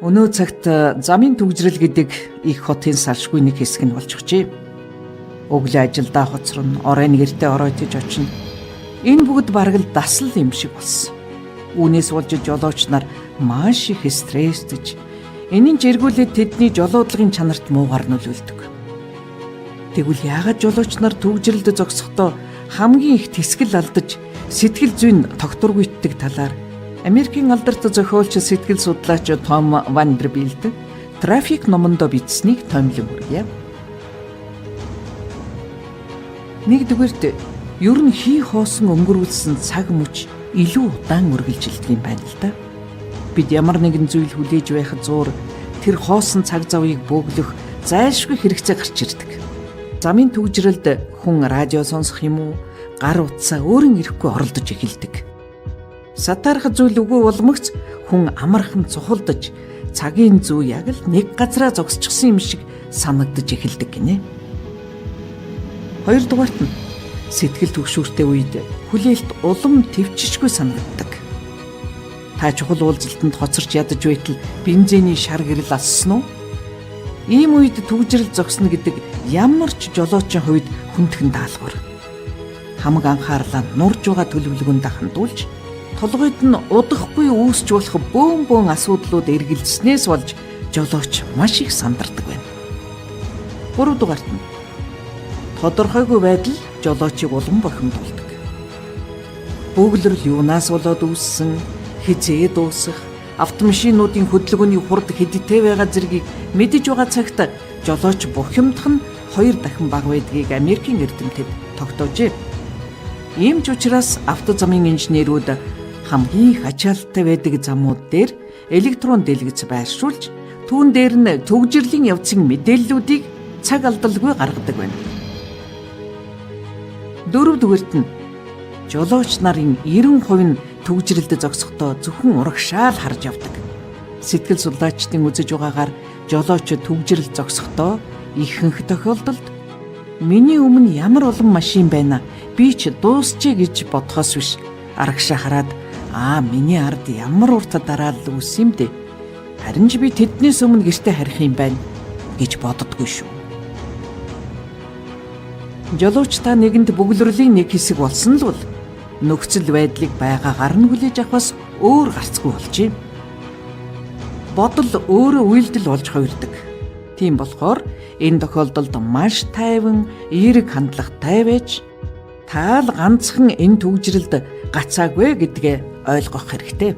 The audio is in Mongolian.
Өнөө цагт замын төгжрөл гэдэг их хотын салшгүй нэг хэсэг нь болж өгчээ. Өглөө ажилдаа хоцорно, оройн гэртээ оройтож очино. Энэ бүгд бараг л дасал юм шиг болсон. Үүнээс болж жолооч нар маш их стрессдэж, энийн жиргүүлээд тэдний жолоодлагын чанарт муугар нөлөөлдөг. Тэгвэл яагаад жолооч нар төгжрөлд зогсохдоо хамгийн их тэсгэл алдаж, сэтгэл зүйн тогтворгүйддэг талаар Америкийн алдарт зохиолч сэтгэл судлаач Том Вандербилт трафик номондоо бичсэнийг томилон хүргье. Нэгдүгээрт ер нь хий хоосон өнгөрүүлсэн цаг мөч илүү удаан үргэлжилдэг юм байна л да. Бид ямар нэгэн зүйл хүлээж байхад зуур тэр хоосон цаг завыг бөглөх зайлшгүй хэрэгцээ гарч ирдэг. Замын төгжрөлд хүн радио сонсох юм уу, гар утсаа өөрийн ирэхгүй оролдож эхэлдэг. Сатаарх зүйл үгүй болмогц хүн амархан цухалдаж цагийн зүй яг л нэг газараа зогсчихсан юм шиг санагдаж эхэлдэг гинэ. Хоёрдугаарт нь сэтгэл түгшүүртэй үед хүлээлт улам төвчшгүй санагддаг. Та чухал уулзалтанд хоцорч ядаж байтал бензиний шар гэрэл ассан уу? Ийм үед төгжрөл зогсно гэдэг ямар ч жолоочийн хувьд хүндхэн даалгавар. Хамаг анхаарлаа нурж байгаа төлөвлөгөөнд хандуулж толгойд нь удахгүй үүсч болох бөөн асуудлууд эргэлзснээс болж жолооч маш их сандардаг байна. Гуравдугаарт нь тодорхойгүй байдал жолоочийг улам бохимдуулдаг. Бөглөрл юунаас болоод үүссэн, хизээ дуусах, автомашинуудын хөдөлгөөний хурд хэдтэй байгаа зэргийг мэдэж байгаа цагт жолооч бохимдох нь 2 дахин бага байдгийг Америкийн эрдэмтэд тогтоожээ. Ийм ч учраас автозамын инженерүүд хамгийн их ачаалттай байдаг замууд дээр электрон дэлгэц байршуулж, түүн дээр нь төгжрлийн явцын мэдээллүүдийг цаг алдалгүй гаргадаг байна. Дөрөвдүгээрт нь жолооч нарын 90% нь төгжрөлд зогсохдоо зөвхөн урагшаал харж явдаг. Сэтгэл судлаачдын үзэж байгаагаар жолооч төгжрөл зогсохдоо ихэнх тохиолдолд миний өмнө ямар олон машин байна, би ч дуусчээ гэж бодхоос биш, арагшаа хараад миний ард ямар урт дараалал үүс юм бэ? Харин ч би тэднээс өмнө гэртээ харих юм байна гэж боддоггүй шүү. Жолооч та нэгэнд бөглөрлийн нэг хэсэг болсон л бол нөхцөл байдлыг байгаагаар нь хүлээж авахаас өөр гарцгүй болжээ. Бодол өөрөө үйлдэл болж хувирдаг. Тийм болохоор энэ тохиолдолд маш тайван, эерэг хандлагатай байж таал ганцхан энэ төгжрөлд гацаагүй гэдгээ ойлгох хэрэгтэй.